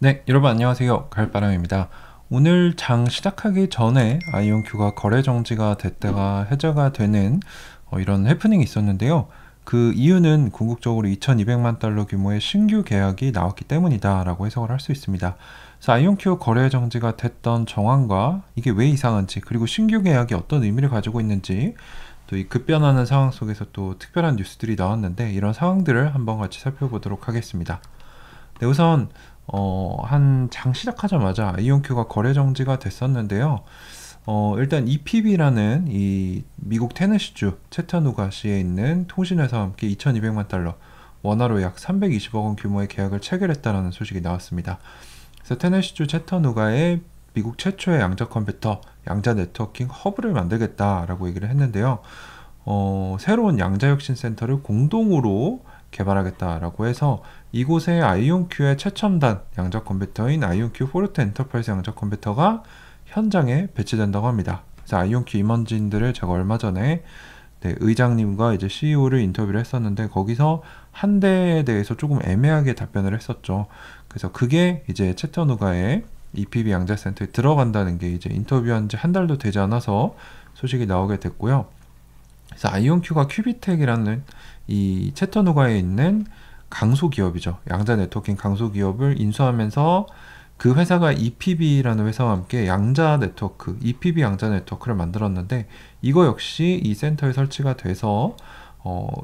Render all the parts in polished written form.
네, 여러분 안녕하세요. 가을바람입니다. 오늘 장 시작하기 전에 아이온큐가 거래 정지가 됐다가 해제가 되는 이런 해프닝이 있었는데요. 그 이유는 궁극적으로 2200만 달러 규모의 신규 계약이 나왔기 때문이다 라고 해석을 할 수 있습니다. 그래서 아이온큐 거래 정지가 됐던 정황과 이게 왜 이상한지, 그리고 신규 계약이 어떤 의미를 가지고 있는지, 또 이 급변하는 상황 속에서 또 특별한 뉴스들이 나왔는데 이런 상황들을 한번 같이 살펴보도록 하겠습니다. 네, 우선 한 장 시작하자마자 아이온큐가 거래 정지가 됐었는데요. 일단 EPB라는 이 미국 테네시주 채타누가시에 있는 통신회사와 함께 2200만 달러, 원화로 약 320억 원 규모의 계약을 체결했다는 소식이 나왔습니다. 그래서 테네시주 채타누가의 미국 최초의 양자 컴퓨터, 양자 네트워킹 허브를 만들겠다라고 얘기를 했는데요. 새로운 양자혁신센터를 공동으로 개발하겠다라고 해서 이곳에 아이온큐의 최첨단 양자 컴퓨터인 아이온큐 포르테 엔터프라이즈 양자 컴퓨터가 현장에 배치된다고 합니다. 그래서 아이온큐 임원진들을 제가 얼마 전에 의장님과 이제 CEO를 인터뷰를 했었는데 거기서 한 대에 대해서 조금 애매하게 답변을 했었죠. 그래서 그게 이제 채터누가의 EPB 양자센터에 들어간다는 게 이제 인터뷰한 지 한 달도 되지 않아서 소식이 나오게 됐고요. 그래서 아이온큐가 큐비텍이라는 이 채터누가에 있는 강소 기업이죠. 양자 네트워킹 강소 기업을 인수하면서 그 회사가 EPB라는 회사와 함께 양자 네트워크, EPB 양자 네트워크를 만들었는데 이거 역시 이 센터에 설치가 돼서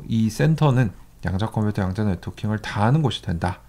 이 센터는 양자 컴퓨터, 양자 네트워킹을 다 하는 곳이 된다.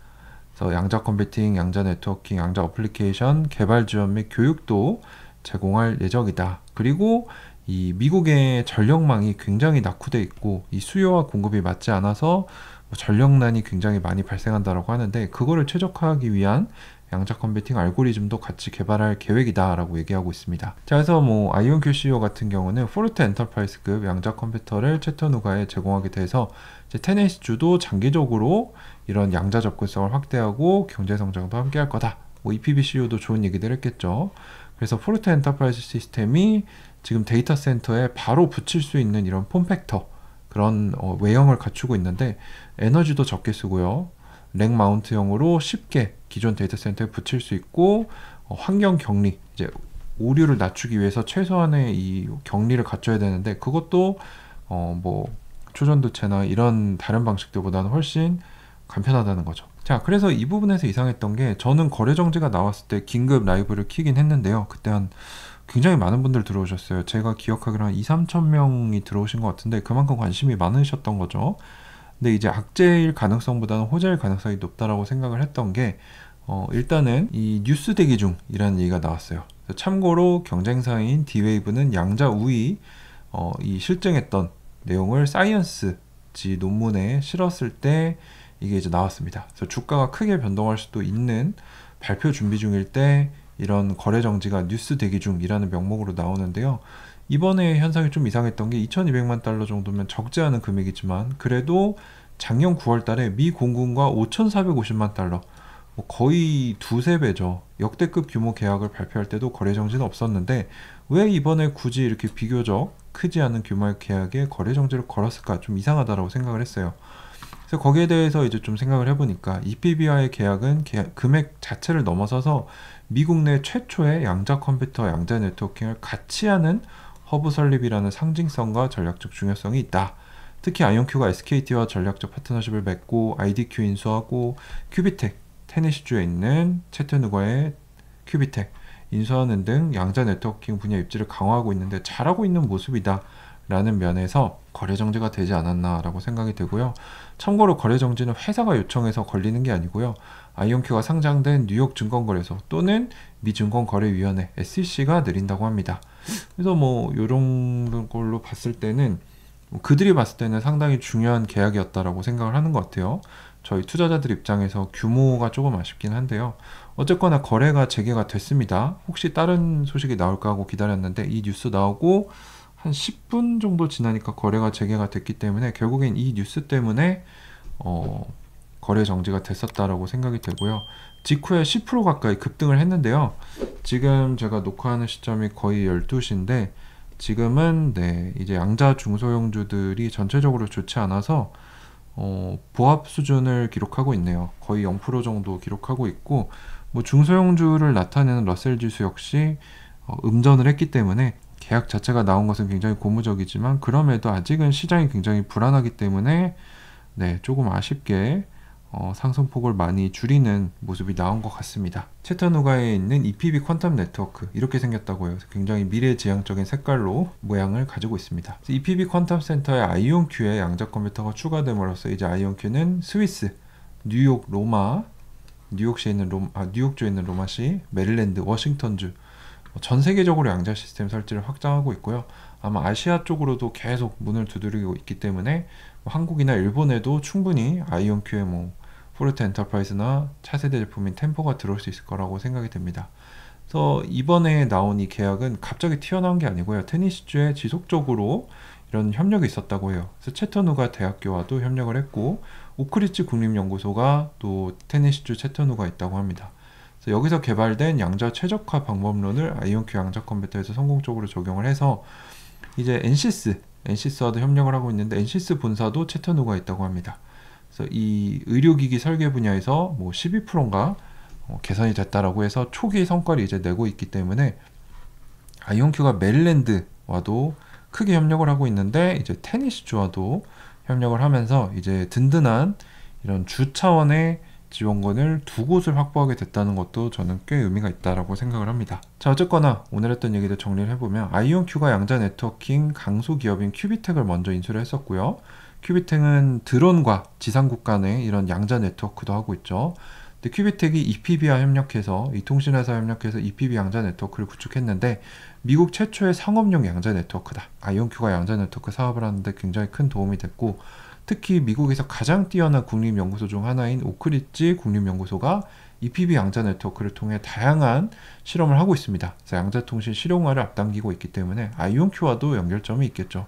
그래서 양자 컴퓨팅, 양자 네트워킹, 양자 어플리케이션 개발 지원 및 교육도 제공할 예정이다. 그리고 이 미국의 전력망이 굉장히 낙후돼 있고 이 수요와 공급이 맞지 않아서 전력난이 굉장히 많이 발생한다라고 하는데 그거를 최적화하기 위한 양자 컴퓨팅 알고리즘도 같이 개발할 계획이다 라고 얘기하고 있습니다. 자, 그래서 아이온큐 CEO 같은 경우는 포르테 엔터프라이즈급 양자 컴퓨터를 채터누가에 제공하게 돼서 이제 테네시주도 장기적으로 이런 양자 접근성을 확대하고 경제 성장도 함께 할 거다. EPB CEO도 좋은 얘기들 했겠죠. 그래서 포르테 엔터프라이즈 시스템이 지금 데이터 센터에 바로 붙일 수 있는 이런 폼팩터, 그런 외형을 갖추고 있는데 에너지도 적게 쓰고요. 렉 마운트형으로 쉽게 기존 데이터 센터에 붙일 수 있고 환경 격리, 이제 오류를 낮추기 위해서 최소한의 이 격리를 갖춰야 되는데 그것도 초전도체나 이런 다른 방식들보다는 훨씬 간편하다는 거죠. 자, 그래서 이 부분에서 이상했던 게 저는 거래 정지가 나왔을 때 긴급 라이브를 키긴 했는데요. 그때 굉장히 많은 분들 들어오셨어요. 제가 기억하기로 한 2-3천 명이 들어오신 것 같은데 그만큼 관심이 많으셨던 거죠. 근데 이제 악재일 가능성보다는 호재일 가능성이 높다라고 생각을 했던 게 일단은 이 뉴스 대기 중이라는 얘기가 나왔어요. 참고로 경쟁사인 D-Wave는 양자 우위 이 실증했던 내용을 사이언스지 논문에 실었을 때 이게 이제 나왔습니다. 그래서 주가가 크게 변동할 수도 있는 발표 준비 중일 때 이런 거래 정지가 뉴스 대기 중이라는 명목으로 나오는데요. 이번에 현상이 좀 이상했던 게 2200만 달러 정도면 적지 않은 금액이지만 그래도 작년 9월 달에 미 공군과 5450만 달러, 거의 두세 배죠. 역대급 규모 계약을 발표할 때도 거래 정지는 없었는데 왜 이번에 굳이 이렇게 비교적 크지 않은 규모의 계약에 거래 정지를 걸었을까 좀 이상하다라고 생각을 했어요. 그래서 거기에 대해서 이제 좀 생각을 해보니까 EPB와의 계약은 금액 자체를 넘어서서 미국 내 최초의 양자 컴퓨터, 양자 네트워킹을 같이 하는 허브 설립이라는 상징성과 전략적 중요성이 있다. 특히 아이온큐가 SKT와 전략적 파트너십을 맺고 IDQ 인수하고 큐비텍, 테네시주에 있는 채터누가의 큐비텍 인수하는 등 양자 네트워킹 분야 입지를 강화하고 있는데 잘하고 있는 모습이다 라는 면에서 거래 정지가 되지 않았나 라고 생각이 되고요. 참고로 거래 정지는 회사가 요청해서 걸리는 게 아니고요. 아이온큐가 상장된 뉴욕 증권거래소 또는 미 증권거래위원회 SEC가 내린다고 합니다. 그래서 이런 걸로 봤을 때는 그들이 봤을 때는 상당히 중요한 계약이었다라고 생각을 하는 것 같아요. 저희 투자자들 입장에서 규모가 조금 아쉽긴 한데요. 어쨌거나 거래가 재개가 됐습니다. 혹시 다른 소식이 나올까 하고 기다렸는데 이 뉴스 나오고 한 10분 정도 지나니까 거래가 재개가 됐기 때문에 결국엔 이 뉴스 때문에 거래 정지가 됐었다라고 생각이 되고요. 직후에 10% 가까이 급등을 했는데요. 지금 제가 녹화하는 시점이 거의 12시인데 지금은 이제 양자 중소형주들이 전체적으로 좋지 않아서 보합 수준을 기록하고 있네요. 거의 0% 정도 기록하고 있고 뭐 중소형주를 나타내는 러셀 지수 역시 음전을 했기 때문에 계약 자체가 나온 것은 굉장히 고무적이지만 그럼에도 아직은 시장이 굉장히 불안하기 때문에 네, 조금 아쉽게 상승폭을 많이 줄이는 모습이 나온 것 같습니다. 채터누가에 있는 EPB 퀀텀 네트워크 이렇게 생겼다고 해요. 굉장히 미래지향적인 색깔로 모양을 가지고 있습니다. EPB 퀀텀 센터에 아이온큐의 양자 컴퓨터가 추가됨으로써 이제 아이온큐는 스위스, 뉴욕, 로마, 뉴욕주에 있는 로마시, 메릴랜드, 워싱턴주 전 세계적으로 양자 시스템 설치를 확장하고 있고요. 아마 아시아 쪽으로도 계속 문을 두드리고 있기 때문에 한국이나 일본에도 충분히 아이온큐의 포르테 엔터프라이즈나 차세대 제품인 템포가 들어올 수 있을 거라고 생각이 됩니다. 그래서 이번에 나온 이 계약은 갑자기 튀어나온 게 아니고요. 테니시주에 지속적으로 이런 협력이 있었다고 해요. 그래서 채터누가 대학교와도 협력을 했고 오크리츠 국립연구소가 또 테니시주 채터누가 있다고 합니다. 그래서 여기서 개발된 양자 최적화 방법론을 아이온큐 양자 컴퓨터에서 성공적으로 적용을 해서 이제 엔시스와도 협력을 하고 있는데 엔시스 본사도 채터누가 있다고 합니다. 그래서 이 의료기기 설계 분야에서 12%인가 개선이 됐다라고 해서 초기 성과를 이제 내고 있기 때문에 아이온큐가 메릴랜드와도 크게 협력을 하고 있는데 이제 테니시주와도 협력을 하면서 이제 든든한 이런 주 차원의 지원권을 두 곳을 확보하게 됐다는 것도 저는 꽤 의미가 있다라고 생각을 합니다. 자, 어쨌거나 오늘 했던 얘기들 정리를 해보면 아이온큐가 양자 네트워킹 강소 기업인 큐비텍을 먼저 인수를 했었고요. 큐비텍은 드론과 지상국 간의 이런 양자 네트워크도 하고 있죠. 근데 큐비텍이 EPB와 협력해서 이 통신회사 협력해서 EPB 양자 네트워크를 구축했는데 미국 최초의 상업용 양자 네트워크다. 아이온큐가 양자 네트워크 사업을 하는데 굉장히 큰 도움이 됐고 특히 미국에서 가장 뛰어난 국립연구소 중 하나인 오크리지 국립연구소가 EPB 양자 네트워크를 통해 다양한 실험을 하고 있습니다. 그래서 양자통신 실용화를 앞당기고 있기 때문에 아이온큐와도 연결점이 있겠죠.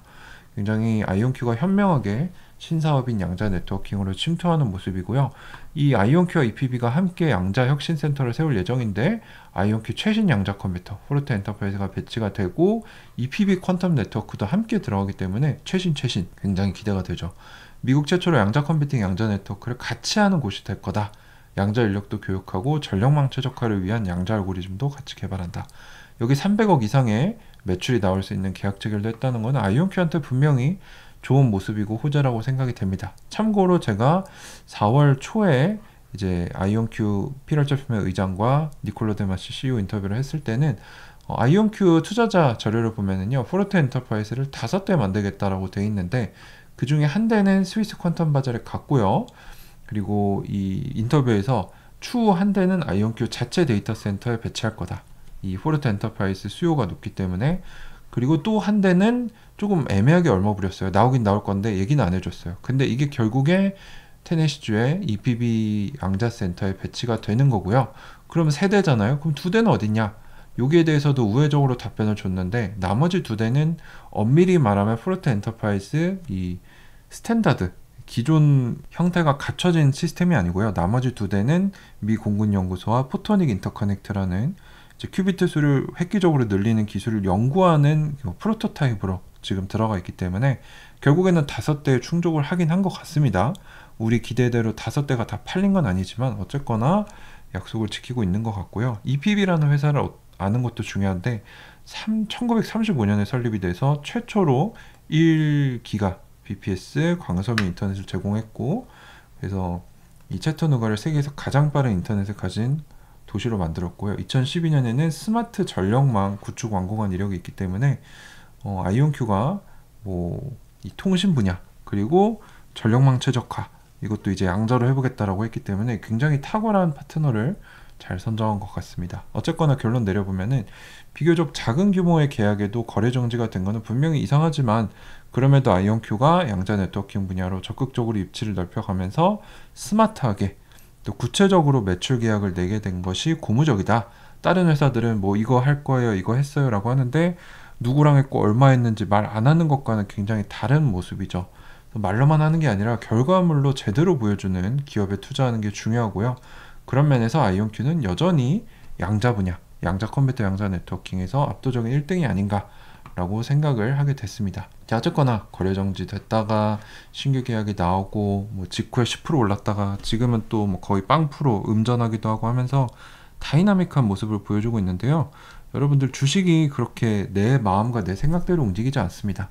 굉장히 아이온큐가 현명하게 신사업인 양자 네트워킹으로 침투하는 모습이고요. 이 아이온큐와 EPB가 함께 양자 혁신센터를 세울 예정인데 아이온큐 최신 양자 컴퓨터 포르테 엔터프라이즈가 배치가 되고 EPB 퀀텀 네트워크도 함께 들어가기 때문에 최신 굉장히 기대가 되죠. 미국 최초로 양자 컴퓨팅 양자 네트워크를 같이 하는 곳이 될 거다. 양자 인력도 교육하고 전력망 최적화를 위한 양자 알고리즘도 같이 개발한다. 여기 300억 이상의 매출이 나올 수 있는 계약 체결도 했다는 건 아이온큐한테 분명히 좋은 모습이고 호재라고 생각이 됩니다. 참고로 제가 4월 초에 이제 아이온큐 피럴제품의 의장과 니콜로 데마시 CEO 인터뷰를 했을 때는 아이온큐 투자자 자료를 보면은요, 포르테 엔터프라이즈를 5대 만들겠다라고 돼 있는데 그 중에 한 대는 스위스 퀀텀 바자를 갖고요. 그리고 이 인터뷰에서 추후 한 대는 아이온큐 자체 데이터 센터에 배치할 거다. 이 포르테 엔터프라이즈 수요가 높기 때문에. 그리고 또 한 대는 조금 애매하게 얼머부렸어요. 나오긴 나올 건데 얘기는 안 해줬어요. 근데 이게 결국에 테네시주의 EPB 양자 센터에 배치가 되는 거고요. 그러면 3대잖아요. 그럼 2대는 어딨냐? 여기에 대해서도 우회적으로 답변을 줬는데 나머지 2대는 엄밀히 말하면 포르테 엔터프라이즈 이 스탠다드 기존 형태가 갖춰진 시스템이 아니고요. 나머지 2대는 미 공군연구소와 포토닉 인터커넥트라는 큐비트 수를 획기적으로 늘리는 기술을 연구하는 프로토타입으로 지금 들어가 있기 때문에 결국에는 5대에 충족을 하긴 한 것 같습니다. 우리 기대대로 5대가 다 팔린 건 아니지만 어쨌거나 약속을 지키고 있는 것 같고요. EPB라는 회사를 아는 것도 중요한데 1935년에 설립이 돼서 최초로 1기가 bps 광섬유 인터넷을 제공했고 그래서 이 채터누가를 세계에서 가장 빠른 인터넷을 가진 도시로 만들었고요. 2012년에는 스마트 전력망 구축 완공한 이력이 있기 때문에 아이온큐가 이 통신 분야 그리고 전력망 최적화 이것도 이제 양자로 해보겠다라고 했기 때문에 굉장히 탁월한 파트너를 잘 선정한 것 같습니다. 어쨌거나 결론 내려보면은 비교적 작은 규모의 계약에도 거래 정지가 된 것은 분명히 이상하지만 그럼에도 아이온큐가 양자 네트워킹 분야로 적극적으로 입지를 넓혀가면서 스마트하게 또 구체적으로 매출 계약을 내게 된 것이 고무적이다. 다른 회사들은 이거 할 거예요, 이거 했어요 라고 하는데 누구랑 했고 얼마 했는지 말 안 하는 것과는 굉장히 다른 모습이죠. 말로만 하는 게 아니라 결과물로 제대로 보여주는 기업에 투자하는 게 중요하고요. 그런 면에서 아이온큐는 여전히 양자 분야, 양자 컴퓨터 양자 네트워킹에서 압도적인 1등이 아닌가 라고 생각을 하게 됐습니다. 자, 어쨌거나 거래 정지 됐다가 신규 계약이 나오고 직후에 10% 올랐다가 지금은 또 거의 빵 프로 음전하기도 하고 하면서 다이나믹한 모습을 보여주고 있는데요. 여러분들 주식이 그렇게 내 마음과 내 생각대로 움직이지 않습니다.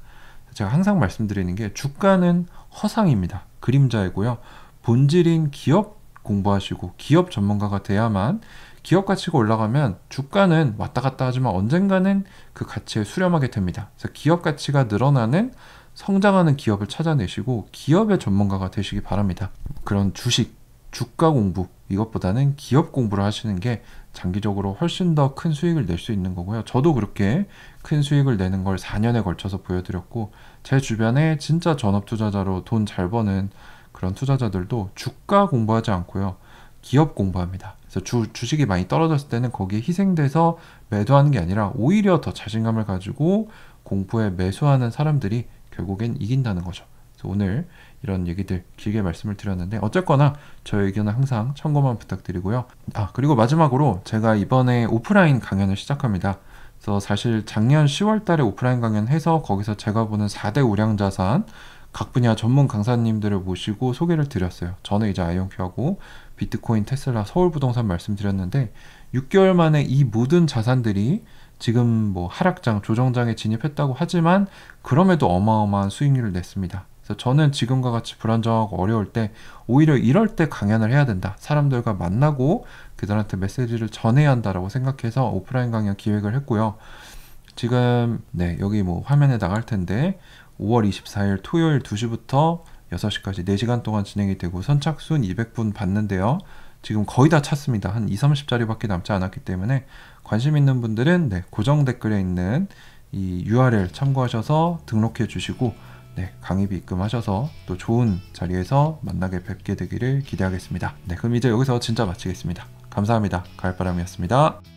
제가 항상 말씀드리는 게 주가는 허상입니다. 그림자이고요. 본질인 기업 공부하시고 기업 전문가가 돼야만 기업 가치가 올라가면 주가는 왔다 갔다 하지만 언젠가는 그 가치에 수렴하게 됩니다. 그래서 기업 가치가 늘어나는 성장하는 기업을 찾아내시고 기업의 전문가가 되시기 바랍니다. 그런 주식, 주가 공부 이것보다는 기업 공부를 하시는 게 장기적으로 훨씬 더 큰 수익을 낼 수 있는 거고요. 저도 그렇게 큰 수익을 내는 걸 4년에 걸쳐서 보여드렸고 제 주변에 진짜 전업 투자자로 돈 잘 버는 그런 투자자들도 주가 공부하지 않고요. 기업 공부합니다. 그래서 주식이 많이 떨어졌을 때는 거기에 희생돼서 매도하는 게 아니라 오히려 더 자신감을 가지고 공부에 매수하는 사람들이 결국엔 이긴다는 거죠. 그래서 오늘 이런 얘기들 길게 말씀을 드렸는데 어쨌거나 저의 의견은 항상 참고만 부탁드리고요. 그리고 마지막으로 제가 이번에 오프라인 강연을 시작합니다. 그래서 사실 작년 10월 달에 오프라인 강연해서 거기서 제가 보는 4대 우량자산 각 분야 전문 강사님들을 모시고 소개를 드렸어요. 저는 이제 아이온큐하고 비트코인, 테슬라, 서울부동산 말씀드렸는데 6개월 만에 이 모든 자산들이 지금 뭐 하락장, 조정장에 진입했다고 하지만 그럼에도 어마어마한 수익률을 냈습니다. 그래서 저는 지금과 같이 불안정하고 어려울 때 오히려 이럴 때 강연을 해야 된다. 사람들과 만나고 그들한테 메시지를 전해야 한다라고 생각해서 오프라인 강연 기획을 했고요. 지금 여기 뭐 화면에 나갈 텐데 5월 24일 토요일 2시부터 6시까지 4시간 동안 진행이 되고 선착순 200분 받는데요. 지금 거의 다 찼습니다. 한 2~30자리밖에 남지 않았기 때문에 관심 있는 분들은 고정 댓글에 있는 이 URL 참고하셔서 등록해 주시고 강의비 입금하셔서 또 좋은 자리에서 만나게 뵙게 되기를 기대하겠습니다. 그럼 이제 여기서 진짜 마치겠습니다. 감사합니다. 가을바람이었습니다.